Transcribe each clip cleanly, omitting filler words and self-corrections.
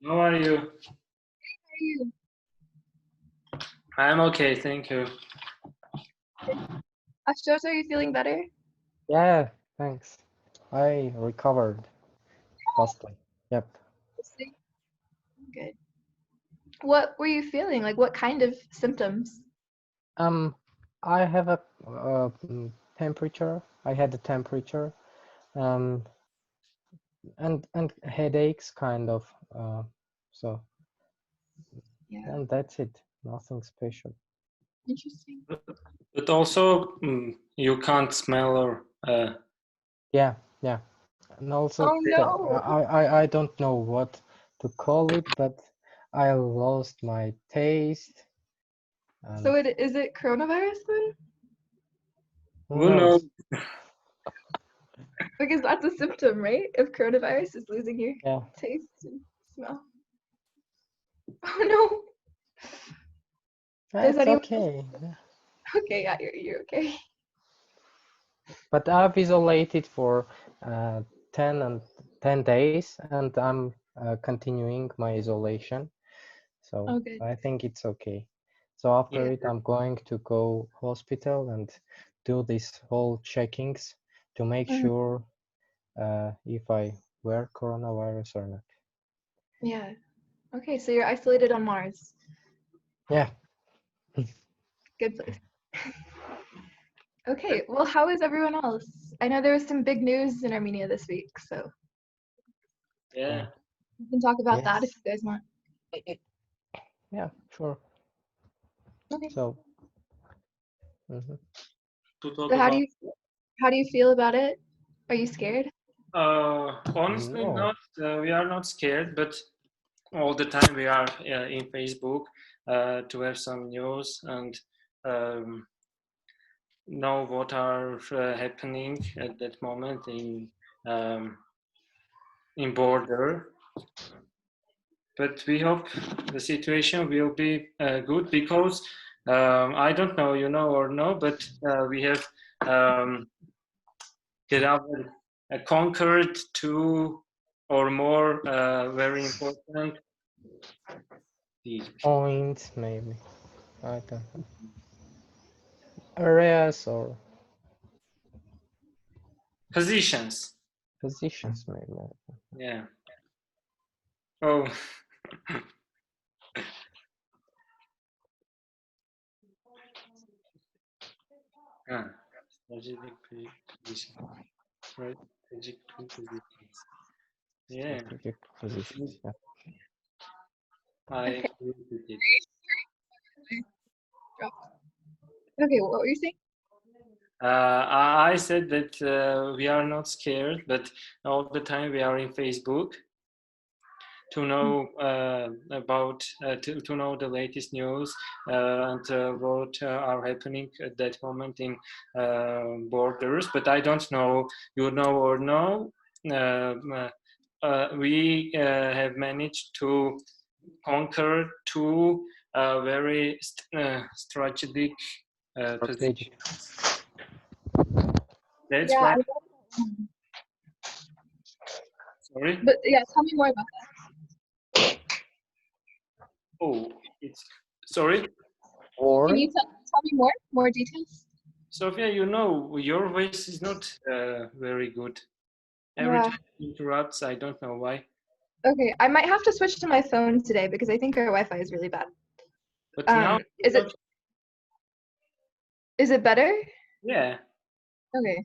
How are you? How are you? I'm okay, thank you. Ashtos, are you feeling better? Yeah, thanks. I recovered fastly. Yep. Good. What were you feeling? Like, what kind of symptoms? I have a temperature. I had a temperature, and headaches, kind of. So, Yeah. and that's it. Nothing special. Interesting. But also, you can't smell or. Yeah, and also Oh no! I don't know what to call it, but I lost my taste. So is it coronavirus then? Who knows? Because that's a symptom, right? Of coronavirus is losing your taste and smell. Oh no! That's okay. Okay, yeah, you're okay. But I've isolated for 10 days, and I'm continuing my isolation. So I think it's okay. So after it, I'm going to go hospital and do these whole checkings to make sure if I wear coronavirus or not. Yeah. Okay, so you're isolated on Mars. Yeah. Good place. Okay, well, how is everyone else? I know there was some big news in Armenia this week, so Yeah. we can talk about that if you guys want. Yeah, sure. Okay. So, So how do you feel about it? Are you scared? Honestly, not. We are not scared, but all the time we are in Facebook to have some news and know what are happening at that moment in border. But we hope the situation will be good because I don't know, you know or no, but we have conquered 2 or more very important points, maybe. I don't know. Areas or positions. Positions, maybe. Yeah. Oh. Strategic position. Right. Strategic positions. Yeah. Strategic positions. Yeah. I agree with it. Okay, what were you saying? I said that we are not scared, but all the time we are in Facebook to know about to know the latest news and what are happening at that moment in borders. But I don't know, you know or no. We have managed to conquer 2 very strategic positions. That's why. Sorry. But yeah, tell me more about that. Oh, it's sorry. Can you tell me more details? Sophia, you know your voice is not very good. Every time it interrupts, I don't know why. Okay, I might have to switch to my phone today because I think our Wi-Fi is really bad. But now is it better? Yeah. Okay.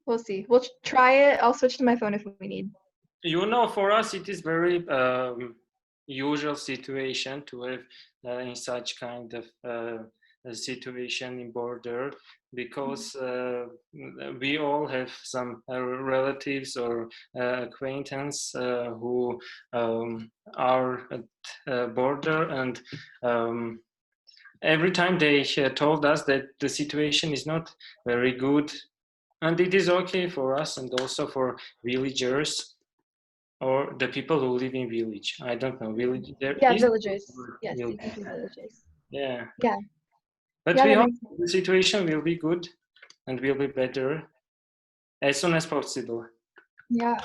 We'll see. We'll try it. I'll switch to my phone if we need. You know, for us it is very usual situation to have in such kind of situation in border because we all have some relatives or acquaintance who are at border, and every time they told us that the situation is not very good, and it is okay for us and also for villagers or the people who live in village. I don't know, village. Villagers. Yes, village. villagers. Yeah. Yeah. But we hope the situation will be good and will be better as soon as possible. Yeah,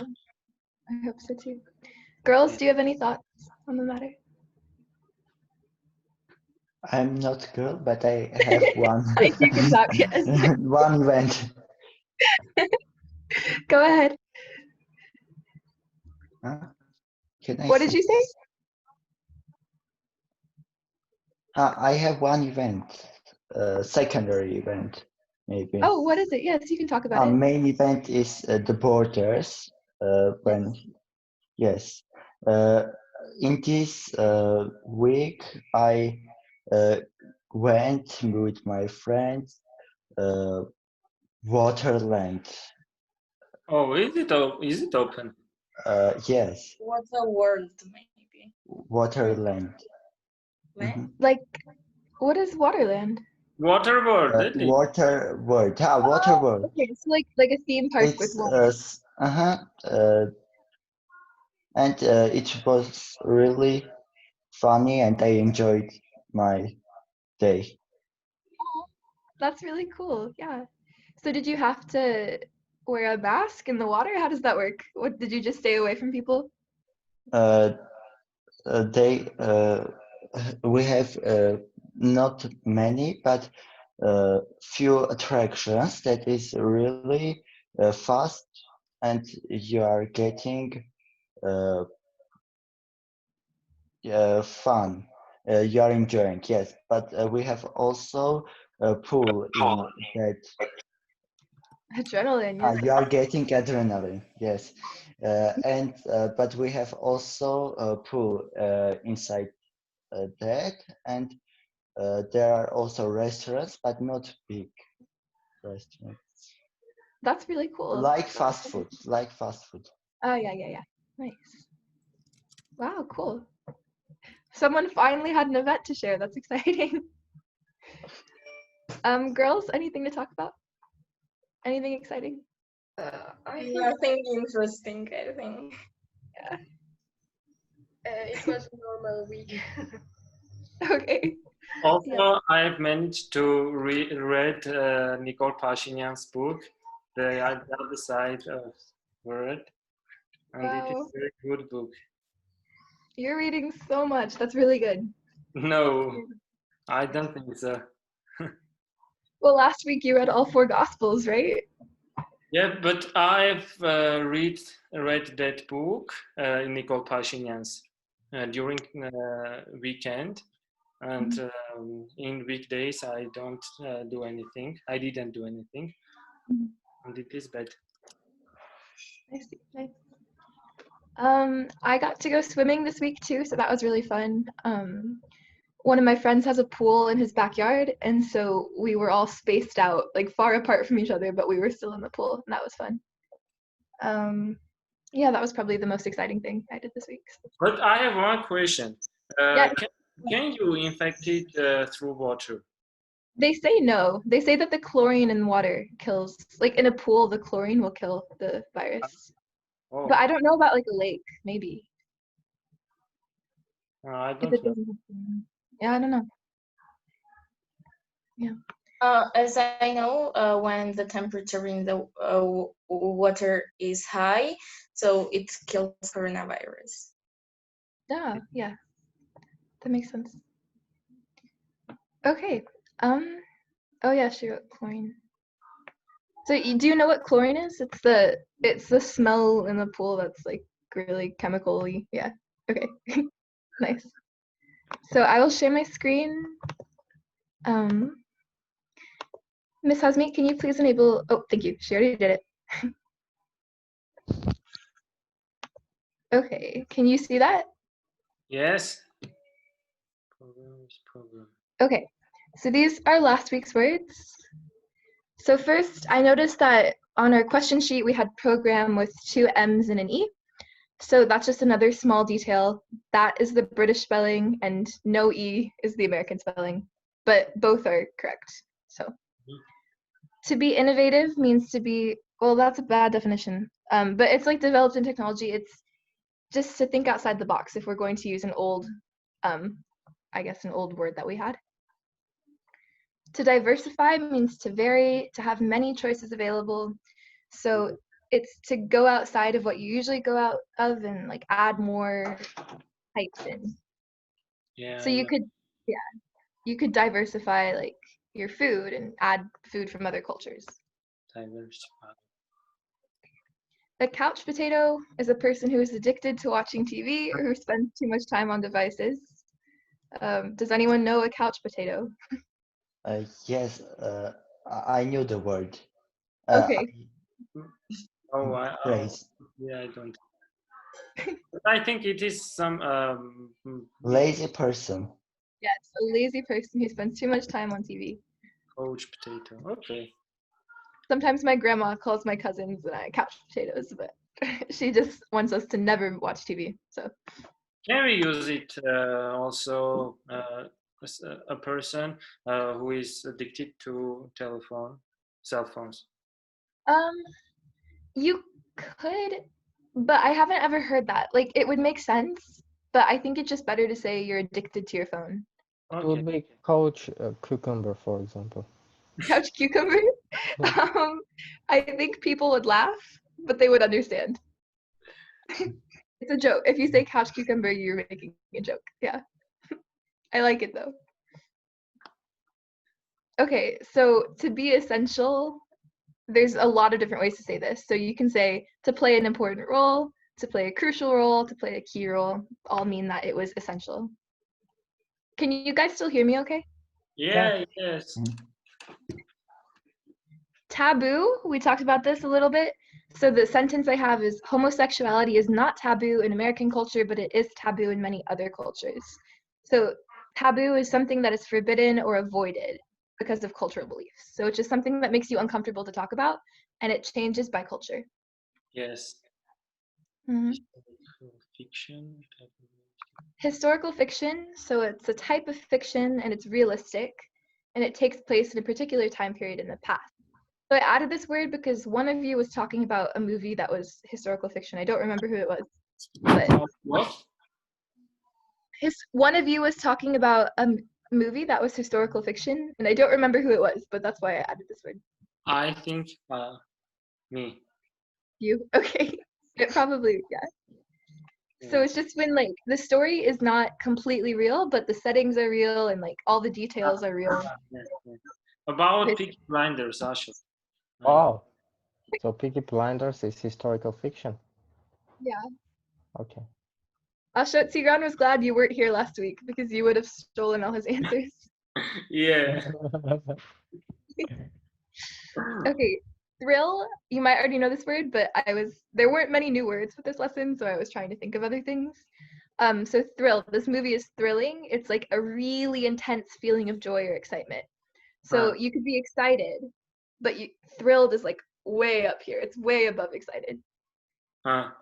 I hope so too. Girls, do you have any thoughts on the matter? I'm not a girl, but I have one. You can talk, yes. One event. Go ahead. What did you say? I have one event, secondary event, maybe. Oh, what is it? Yes, you can talk about it. Main event is the borders. Yes. In this week, I went with my friends Waterland. Oh, is it open? Yes. Water world, maybe. Waterland. Like, what is Waterland? Water world. Water world. Water world. Okay, so like a theme park with water. And it was really funny, and I enjoyed my day. Oh, that's really cool. Yeah. So did you have to wear a mask in the water? How does that work? What did you just stay away from people? We have not many, but few attractions that is really fast, and you are getting fun. You are enjoying, yes. But we have also a pool in that. Adrenaline. Yes. You are getting adrenaline, yes. But we have also a pool inside that, and there are also restaurants, but not big restaurants. That's really cool. Like fast food. Oh, yeah. Nice. Wow, cool. Someone finally had an event to share. That's exciting. Girls, anything to talk about? Anything exciting? Nothing interesting, I think. Yeah. It was a normal week. Okay. Also, I've managed to read Nicole Pashinyan's book, The Other Side of Word, and it is a very good book. You're reading so much. That's really good. No, I don't think so. Well, last week you read all 4 Gospels, right? Yeah, but I've read that book, Nicole Pashinyan's, during weekend, and in weekdays I don't do anything. I didn't do anything, and it is bad. I see. Nice. I got to go swimming this week too, so that was really fun. One of my friends has a pool in his backyard, and so we were all spaced out, like far apart from each other, but we were still in the pool, and that was fun. Yeah, that was probably the most exciting thing I did this week. But I have one question. Can you infect it through water? They say no. They say that the chlorine in water kills, like in a pool, the chlorine will kill the virus. Oh. But I don't know about like a lake, maybe. I don't know. Yeah, I don't know. Yeah. As I know, when the temperature in the water is high, so it kills coronavirus. Yeah. That makes sense. Okay. Oh yeah, she wrote chlorine. So do you know what chlorine is? It's the smell in the pool that's like really chemical-y. Yeah. Okay. Nice. So I will share my screen. Miss Hasmi, can you please enable? Oh, thank you. She already did it. Okay. Can you see that? Yes. Okay. So these are last week's words. So first, I noticed that on our question sheet, we had program with 2 M's and an E. So that's just another small detail. That is the British spelling, and no E is the American spelling, but both are correct. So to be innovative means to be, well, that's a bad definition, but it's like developed in technology. It's just to think outside the box if we're going to use an old, I guess an old word that we had. To diversify means to vary, to have many choices available. So it's to go outside of what you usually go out of and like add more types in. Yeah. So you could, you could diversify like your food and add food from other cultures. Diversify. A couch potato is a person who is addicted to watching TV or who spends too much time on devices. Does anyone know a couch potato? Yes, I knew the word. Okay. Oh, Lazy. yeah, I don't. But I think it is some Lazy person. Yes, a lazy person who spends too much time on TV. couch potato. Okay. Sometimes my grandma calls my cousins and I couch potatoes, but she just wants us to never watch TV. So Can we use it also as a person who is addicted to cell phones? you could, but I haven't ever heard that. Like it would make sense, but I think it's just better to say you're addicted to your phone. It would be couch cucumber, for example. Couch cucumber? I think people would laugh, but they would understand. It's a joke. If you say couch cucumber, you're making a joke. Yeah. I like it though. Okay, so to be essential, there's a lot of different ways to say this. So you can say to play an important role, to play a crucial role, to play a key role, all mean that it was essential. Can you guys still hear me okay? Yeah, yes. Taboo, we talked about this a little bit. So the sentence I have is homosexuality is not taboo in American culture, but it is taboo in many other cultures. So taboo is something that is forbidden or avoided because of cultural beliefs. So it's just something that makes you uncomfortable to talk about, and it changes by culture. Yes. Mm-hmm. Fiction. Historical fiction, so it's a type of fiction and it's realistic, and it takes place in a particular time period in the past. So I added this word because one of you was talking about a movie that was historical fiction. I don't remember who it was. But what? One of you was talking about a movie that was historical fiction, and I don't remember who it was, but that's why I added this word. I think me. You? Okay. It probably, yeah. So it's just when like the story is not completely real, but the settings are real and like all the details are real. Yeah. About Peaky Blinders, Asha. Wow. So Peaky Blinders is historical fiction? Yeah. Okay. Asha, Tigran was glad you weren't here last week because you would have stolen all his answers. Yeah. Okay. Thrill, you might already know this word, but there weren't many new words with this lesson, so I was trying to think of other things. So thrill, this movie is thrilling. It's like a really intense feeling of joy or excitement. So you could be excited, but thrilled is like way up here. It's way above excited. And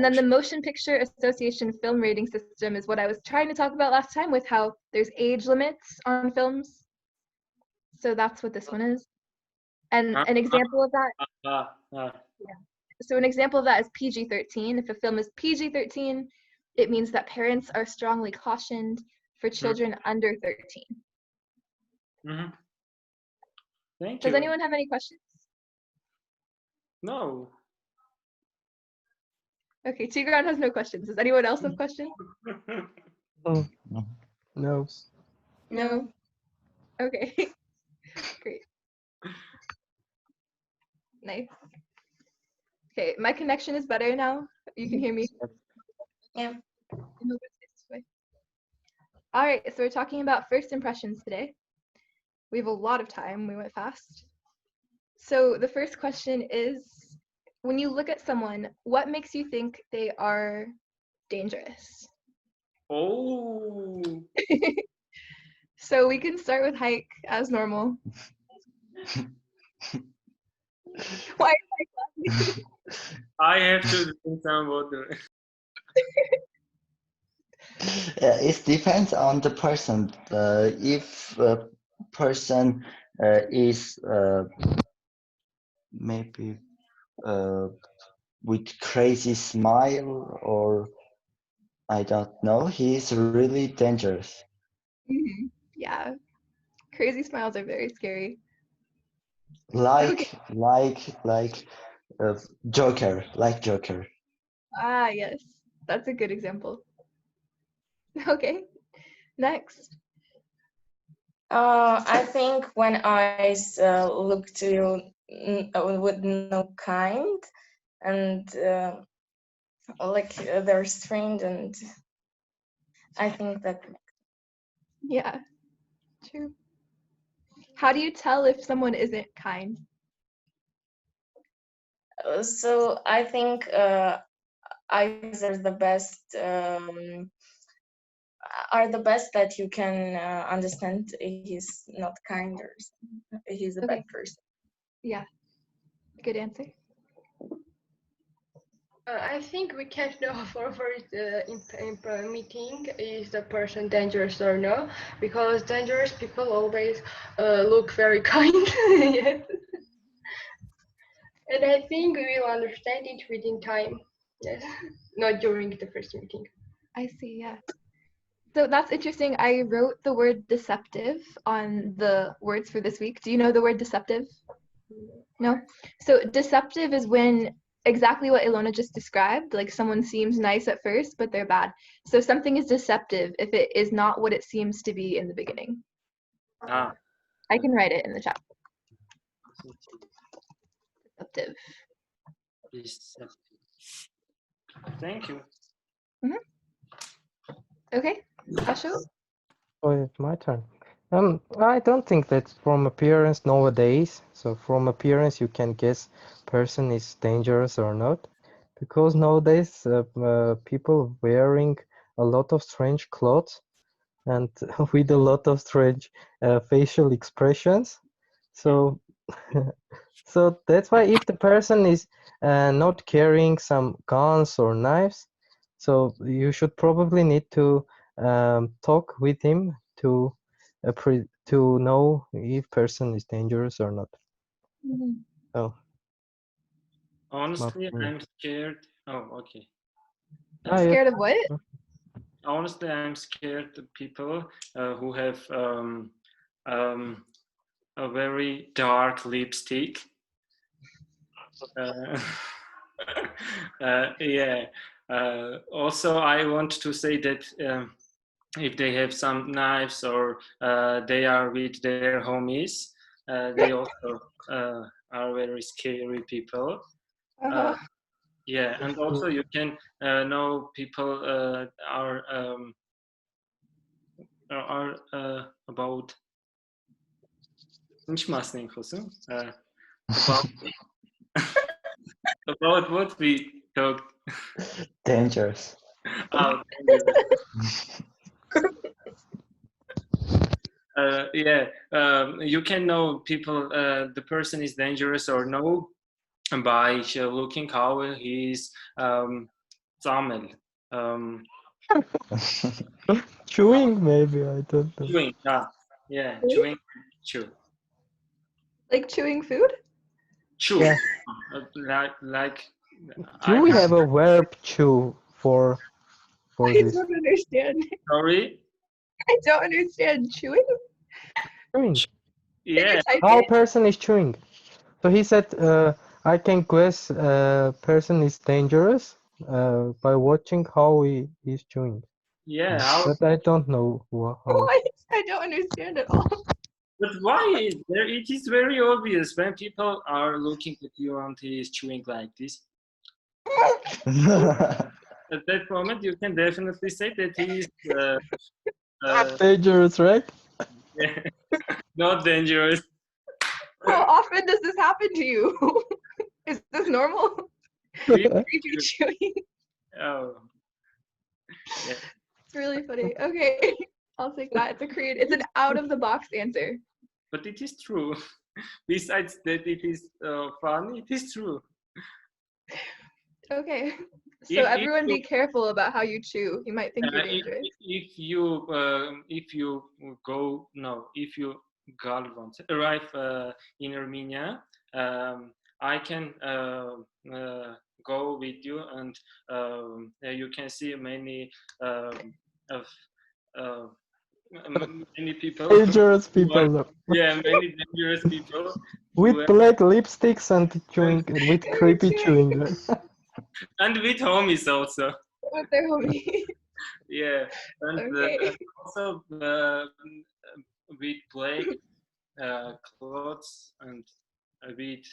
then the Motion Picture Association film rating system is what I was trying to talk about last time with how there's age limits on films. So that's what this one is. And an example of that, yeah. So an example of that is PG-13. If a film is PG-13, it means that parents are strongly cautioned for children under 13. Mm-hmm. Thank you. Does anyone have any questions? No. Okay, Tigran has no questions. Does anyone else have questions? No. No. No. Okay. Great. Nice. Okay, my connection is better now. You can hear me. Yeah. All right, so we're talking about first impressions today. We have a lot of time. We went fast. So the first question is, when you look at someone, what makes you think they are dangerous? Oh. So we can start with Hike as normal. Why are you laughing? I have to drink some water. It depends on the person. If a person is maybe with crazy smile, or I don't know, he's really dangerous. Yeah, crazy smiles are very scary. Like Joker, like Joker. Ah, yes. That's a good example. Okay, next. I think when eyes look to you with no kind, and like they're strange, and I think that. Yeah, true. How do you tell if someone isn't kind? So I think eyes are the best that you can understand he's not kind or he's a bad person. Yeah, good answer. I think we can't know for in meeting is the person dangerous or no, because dangerous people always look very kind. Yes. And I think we will understand it within time. Yes, not during the first meeting. I see, yeah. So that's interesting. I wrote the word deceptive on the words for this week. Do you know the word deceptive? No? So deceptive is when exactly what Ilona just described, like someone seems nice at first, but they're bad. So something is deceptive if it is not what it seems to be in the beginning. Ah. I can write it in the chat. Deceptive. Thank you. Okay, Asho? Oh, it's my turn. I don't think that from appearance nowadays, so from appearance you can guess person is dangerous or not, because nowadays people wearing a lot of strange clothes and with a lot of strange facial expressions. So, so that's why if the person is not carrying some guns or knives, so you should probably need to talk with him to know if person is dangerous or not. Oh, Honestly, I'm scared. Oh, okay. Scared of what? Honestly, I'm scared of people who have a very dark lipstick. Yeah. Also, I want to say that if they have some knives or they are with their homies, they also are very scary people. Yeah, and also you can know people are about about what we talked. Dangerous. Oh, dangerous. Yeah, you can know people. The person is dangerous or no by looking how he's Zamel. Chewing, maybe, I don't know. Chewing, yeah, chewing, chew. Like chewing food? Chew. Yeah. Like. Do we have a verb chew for this? I don't understand. Sorry? I don't understand. Chewing? Chewing. Yeah. How person is chewing? So he said, I can guess person is dangerous by watching how he is chewing. Yeah. How? But I don't know how. What? I don't understand at all. But why? It is very obvious when people are looking at you and he is chewing like this. At that moment, you can definitely say that he is dangerous, right? Yeah, not dangerous. How often does this happen to you? Is this normal? Creepy chewing. Oh. Yeah. It's really funny. Okay, I'll take that. It's an out of the box answer. But it is true. Besides that, it is funny. It is true. Okay. So everyone be careful about how you chew. You might think you're dangerous. If you arrive in Armenia, I can go with you, and you can see many of many people. Dangerous people. Yeah, many dangerous people. With black lipsticks and chewing, with creepy chewing. And with homies also. With their homies. Yeah, and Okay. also with black clothes and with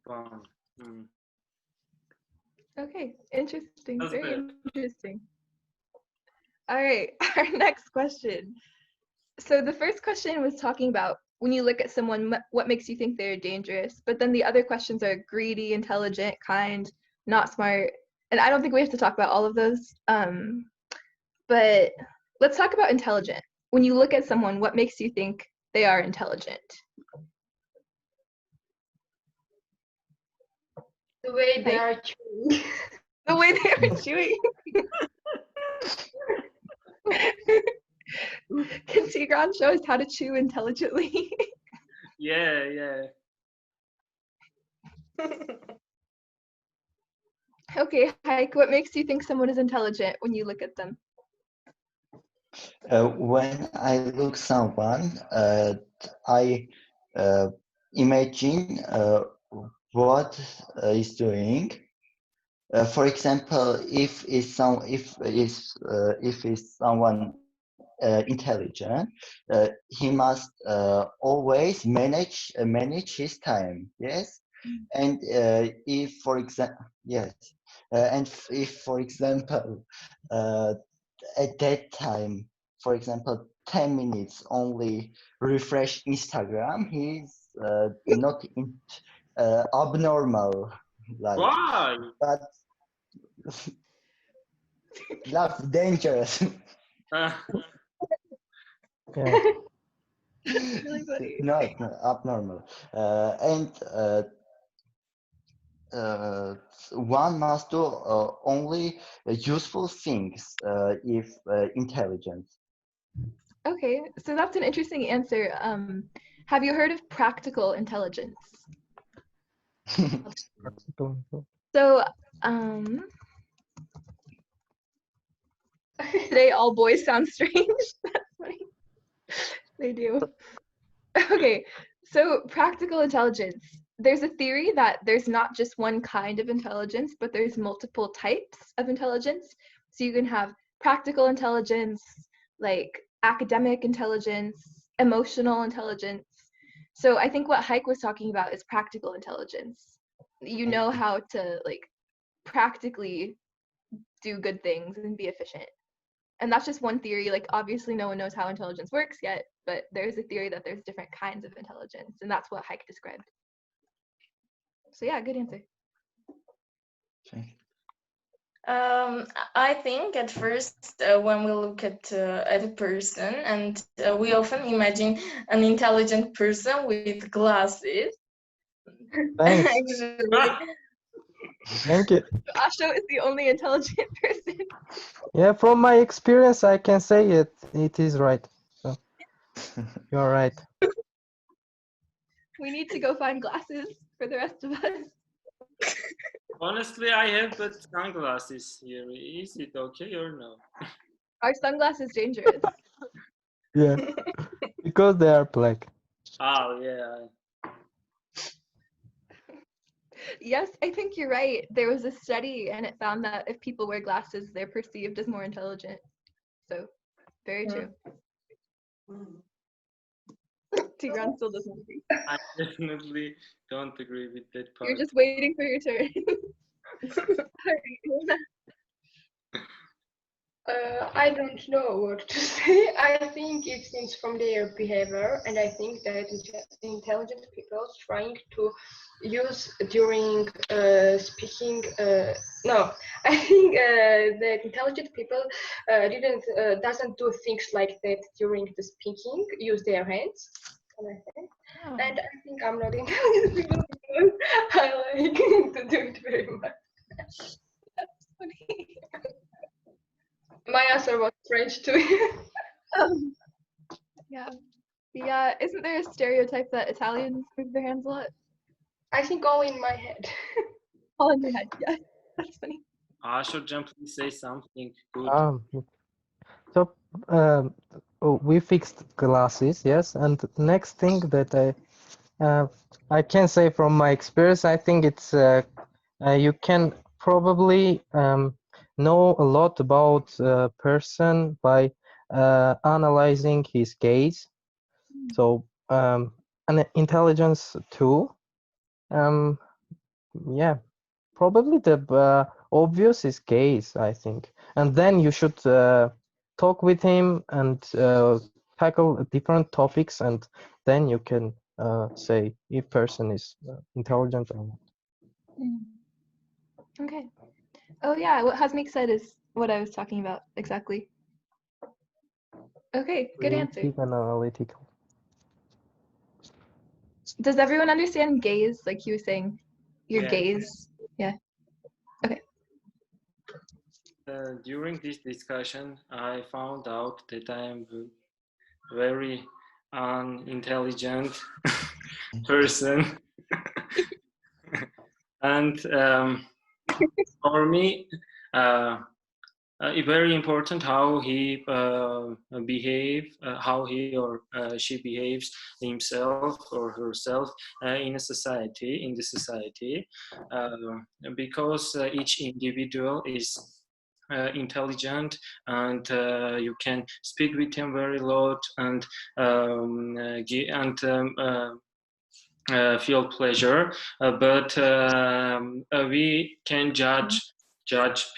fun. Okay, interesting. That's Very good. interesting. All right, our next question. So the first question was talking about when you look at someone, what makes you think they're dangerous? But then the other questions are greedy, intelligent, kind, not smart. And I don't think we have to talk about all of those. But let's talk about intelligent. When you look at someone, what makes you think they are intelligent? The way they are chewing. The way they are chewing. Can Tigran show us how to chew intelligently? Yeah. Okay, Heike, what makes you think someone is intelligent when you look at them? When I look someone, I imagine what is doing. For example, if is someone intelligent, he must always manage his time. Yes, and if for example, yes, and if for example, at that time, for example, 10 minutes only refresh Instagram, he's not abnormal, like. Why? But that's dangerous. Yeah. Really funny. Not abnormal. And one must do only useful things if intelligent. Okay, so that's an interesting answer. Have you heard of practical intelligence? So, today all boys sound strange. That's funny. They do. Okay, so practical intelligence. There's a theory that there's not just one kind of intelligence, but there's multiple types of intelligence. So you can have practical intelligence, like academic intelligence, emotional intelligence. So I think what Heike was talking about is practical intelligence. You know how to like practically do good things and be efficient. And that's just one theory. Like obviously no one knows how intelligence works yet, but there's a theory that there's different kinds of intelligence, and that's what Heike described. So yeah, good answer. Okay. I think at first when we look at a person, and we often imagine an intelligent person with glasses. Thanks. Actually, Thank you. Asho is the only intelligent person. Yeah, from my experience, I can say it is right. So you're right. We need to go find glasses for the rest of us. Honestly, I have but sunglasses here. Is it okay or no? Are sunglasses dangerous? Yeah, because they are black. Oh, yeah. Yes, I think you're right. There was a study and it found that if people wear glasses, they're perceived as more intelligent. So, very true. Tigran still doesn't agree. I definitely don't agree with that part. You're just waiting for your turn. I don't know what to say. I think it seems from their behavior, and I think that intelligent people trying to use during speaking. No, I think that intelligent people doesn't do things like that during the speaking. Use their hands. Oh. And I think I'm not intelligent people because I like to do it very much. That's funny. My answer was French too. Yeah. Yeah, isn't there a stereotype that Italians move their hands a lot? I think all in my head. All in your head, yeah. That's funny. Asho, please say something good. So we fixed glasses, yes. And the next thing that I can say from my experience, I think it's you can probably know a lot about a person by analyzing his gaze. So an intelligence too. Yeah, probably the obvious is gaze, I think. And then you should talk with him and tackle different topics, and then you can say if person is intelligent or not. Okay. Oh yeah, what Hasmik said is what I was talking about exactly. Okay, good answer. Creative and analytical. Does everyone understand gaze? Like you were saying, your Yeah. gaze. Yeah. Okay. During this discussion, I found out that I am very unintelligent person. And for me, it's very important how he how he or she behaves himself or herself in a society, in the society, because each individual is intelligent, and you can speak with him very lot, and feel pleasure, but we can judge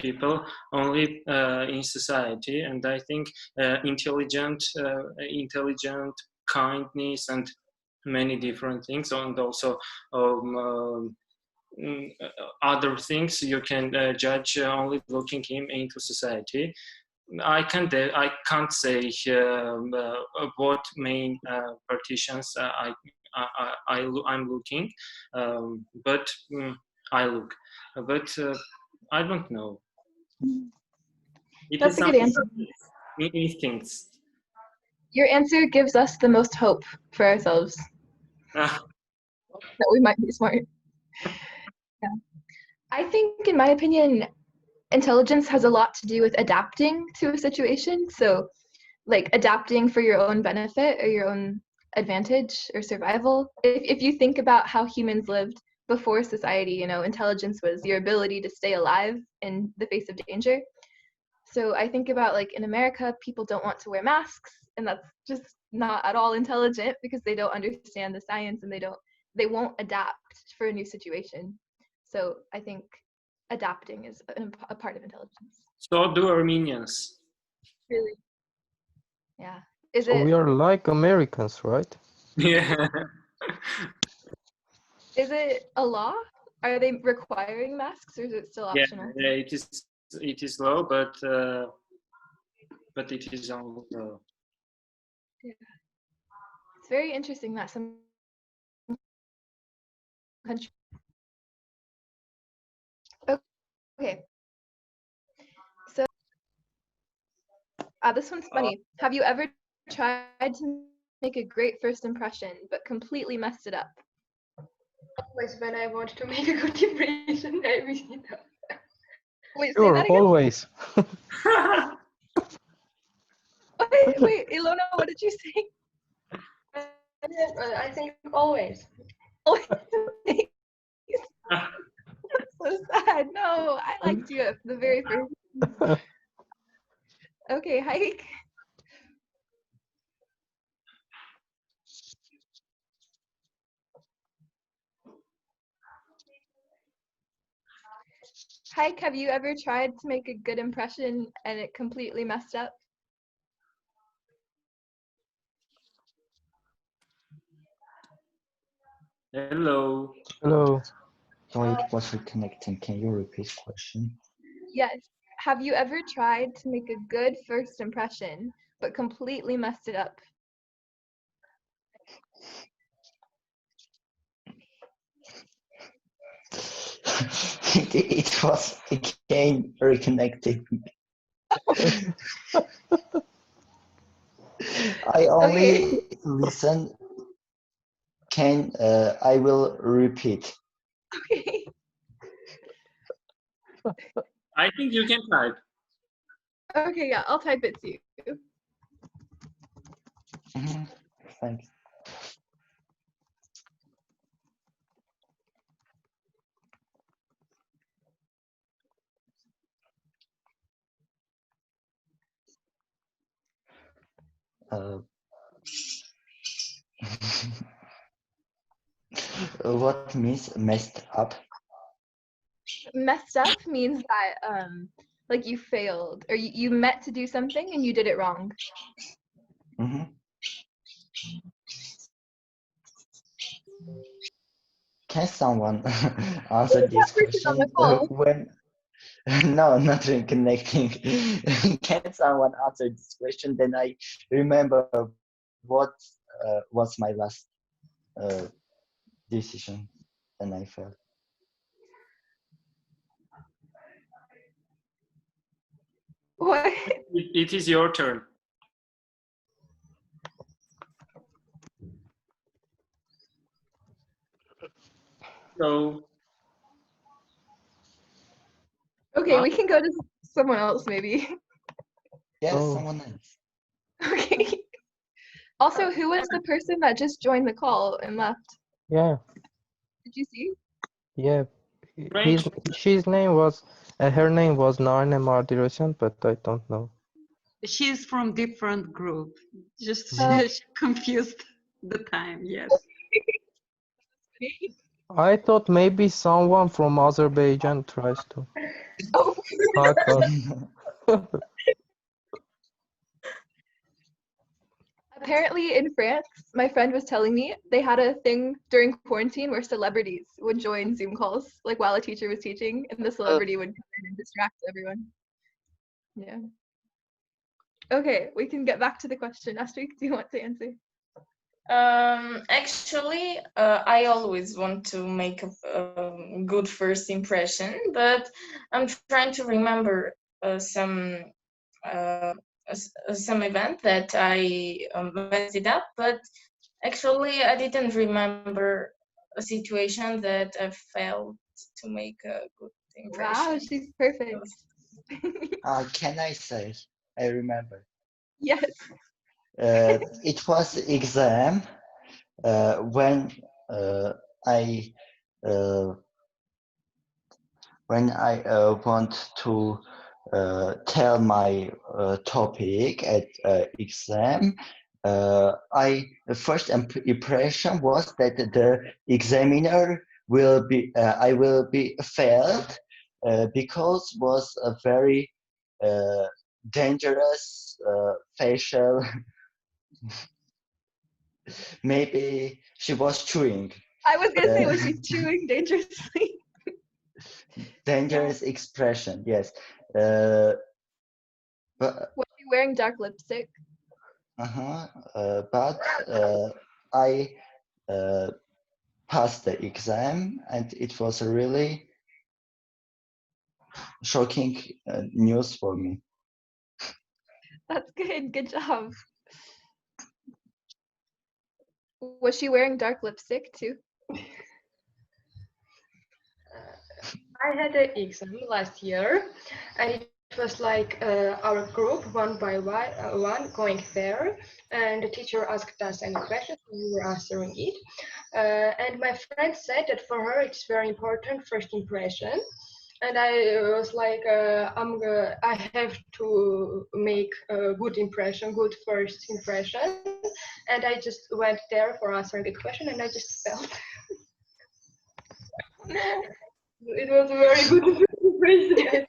people only in society. And I think intelligent, kindness, and many different things, and also other things you can judge only looking him into society. I can't say what main partitions I'm looking, but I look, but I don't know. That's a good answer. Instincts. Your answer gives us the most hope for ourselves. That we might be smart. Yeah. I think, in my opinion, intelligence has a lot to do with adapting to a situation. So, like adapting for your own benefit or your own advantage or survival. If you think about how humans lived before society, you know, intelligence was your ability to stay alive in the face of danger. So I think about, like, in America, people don't want to wear masks, and that's just not at all intelligent because they don't understand the science and they won't adapt for a new situation. So I think adapting is a part of intelligence. So do Armenians. Really? Yeah. So we are like Americans, right? Yeah. Is it a law? Are they requiring masks, or is it still optional? Yeah, it is low, but it is on low. Yeah. It's very interesting that some countries. Okay. So this one's funny. Have you ever tried to make a great first impression but completely messed it up? Always when I want to make a good impression, I really know. Wait, sure, say that again? always. Wait, Ilona, what did you say? I think always. So sad. No, I liked you at the very first. Okay, Hike. Hike, have you ever tried to make a good impression and it completely messed up? Hello. Hello. Sorry, it was reconnecting. Can you repeat the question? Yes. Have you ever tried to make a good first impression but completely messed it up? It was again reconnecting. I only listen. I will repeat. Okay. I think you can type. Okay, yeah, I'll type it to you. Thanks. What means messed up? Messed up means that like you failed, or you meant to do something and you did it wrong. Can someone answer this question when? No, not reconnecting. Can someone answer this question? Then I remember what was my last decision, and I failed. What? It is your turn. So. Okay, we can go to someone else maybe. Yes, someone else. Okay. Also, who was the person that just joined the call and left? Yeah. Did you see? Yeah. Her name was Narne Mardirosyan, but I don't know. She's from different group. Just she confused the time. Yes. I thought maybe someone from Azerbaijan tries to hack us. Apparently in France, my friend was telling me they had a thing during quarantine where celebrities would join Zoom calls, like while a teacher was teaching, and the celebrity would come in and distract everyone. Yeah. Okay, we can get back to the question. Astrid, do you want to answer? Actually, I always want to make a good first impression, but I'm trying to remember some event that I messed it up, but actually I didn't remember a situation that I failed to make a good impression. Wow, she's perfect. Can I say? I remember. Yes. It was exam when I want to tell my topic at exam. The first impression was that the examiner will be I will be failed because was a very dangerous facial. Maybe she was chewing. I was gonna say, was she chewing dangerously? Dangerous expression, yes. But was she wearing dark lipstick? But I passed the exam, and it was a really shocking news for me. That's good. Good job. Was she wearing dark lipstick too? I had an exam last year, and it was like our group one by one going there, and the teacher asked us any questions, and we were answering it. And my friend said that for her it's very important first impression, and I was like, I have to make a good impression, good first impression, and I just went there for answering the question, and I just felt. It was a very good impression.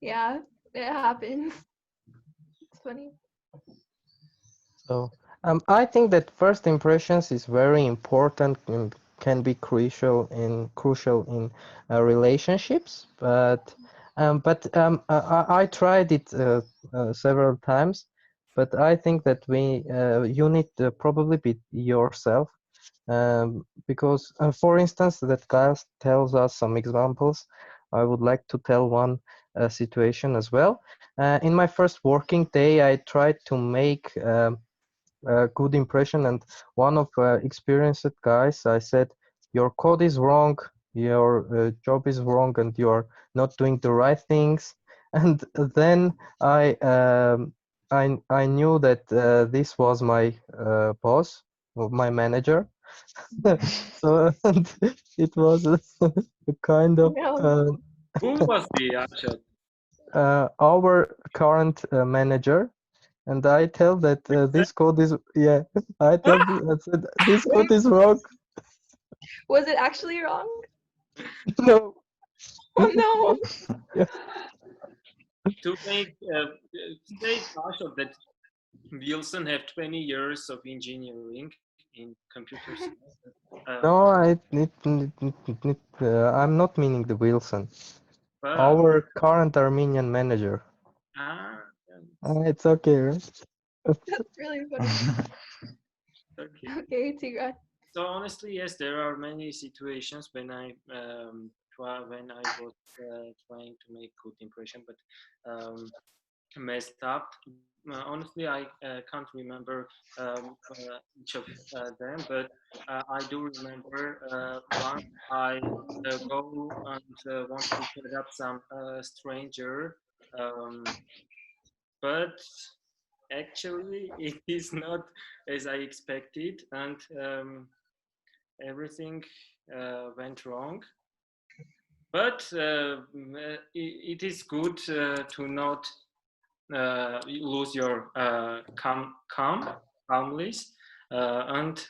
Yeah, it happens. It's funny. So I think that first impressions is very important and can be crucial in relationships. But I tried it several times. But I think that you need to probably be yourself. Because for instance, that Kyle tells us some examples. I would like to tell one situation as well. In my first working day, I tried to make a good impression, and one of experienced guys, I said, your code is wrong, your job is wrong, and you are not doing the right things. And then I knew that this was my boss, or my manager. So and it was a kind of No. Who was the Arshad? our current manager. And I tell that this code is I said this code is wrong. Was it actually wrong? No. Oh no. Yeah. To make say Arshad that Wilson have 20 years of engineering in computer science. No, I'm not meaning the Wilson. But, Our current Armenian manager. ah, It's okay, right? That's really funny. okay. Okay, Tigran. So honestly, yes, there are many situations when I was trying to make good impression, but messed up. Honestly, I can't remember each of them, but I do remember once I go and want to set up some stranger, but actually it is not as I expected, and everything went wrong. But it is good to not lose your calmness and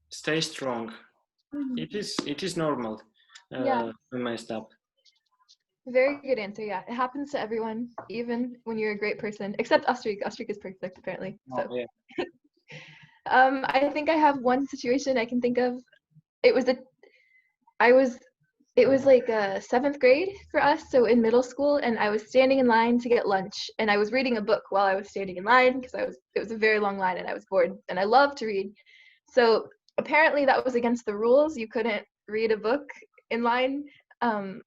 stay strong. It is normal Yeah. to mess up. Very good answer. Yeah, it happens to everyone, even when you're a great person, except Astrid. Astrid is perfect, apparently. So, Yeah. I think I have one situation I can think of. It was it was like seventh grade for us, so in middle school, and I was standing in line to get lunch, and I was reading a book while I was standing in line because it was a very long line, and I was bored, and I love to read. So apparently that was against the rules. You couldn't read a book in line. And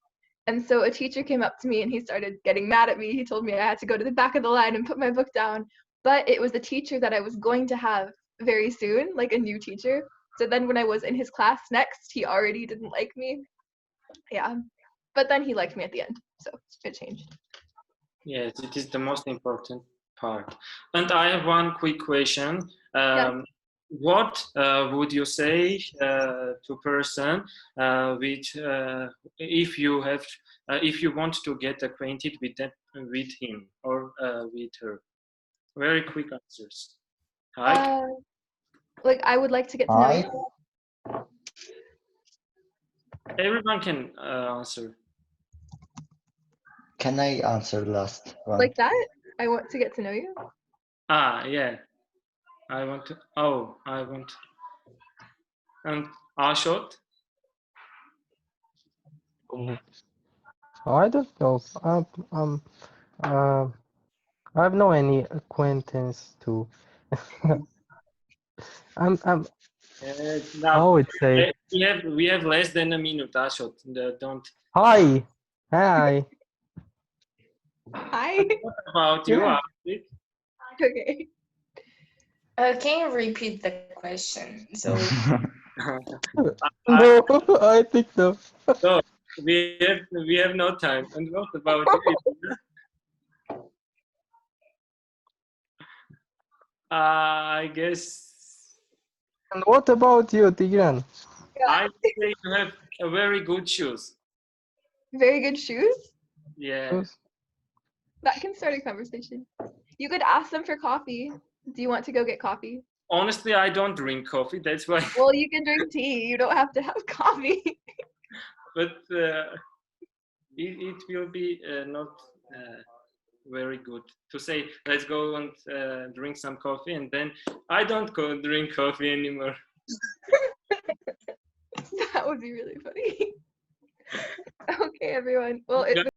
so a teacher came up to me and he started getting mad at me. He told me I had to go to the back of the line and put my book down. But it was the teacher that I was going to have very soon, like a new teacher. So then when I was in his class next, he already didn't like me. Yeah. But then he liked me at the end. So it changed. Yes, it is the most important part. And I have one quick question. What would you say to a person if you want to get acquainted with him or with her? Very quick answers. Hi. Like I would like to get to know you. Everyone can answer. Can I answer the last one? Like that? I want to get to know you. Yeah. I want to. And Ashot? I don't know. I have no any acquaintance to. I'm. Now, it's a. we have less than a minute, Ashot. Don't. Hi. Hi. Hi. What about you, Astrid? Okay. Can you repeat the question? So No, I think no. So we have no time. And what about you? I guess. And what about you, Tigran? I say you have a very good shoes. Very good shoes? Yeah. That can start a conversation. You could ask them for coffee. Do you want to go get coffee? Honestly, I don't drink coffee. That's why. Well, you can drink tea. You don't have to have coffee. But it will be not very good to say, let's go and drink some coffee, and then I don't go drink coffee anymore. That would be really funny. Okay, everyone. Well, it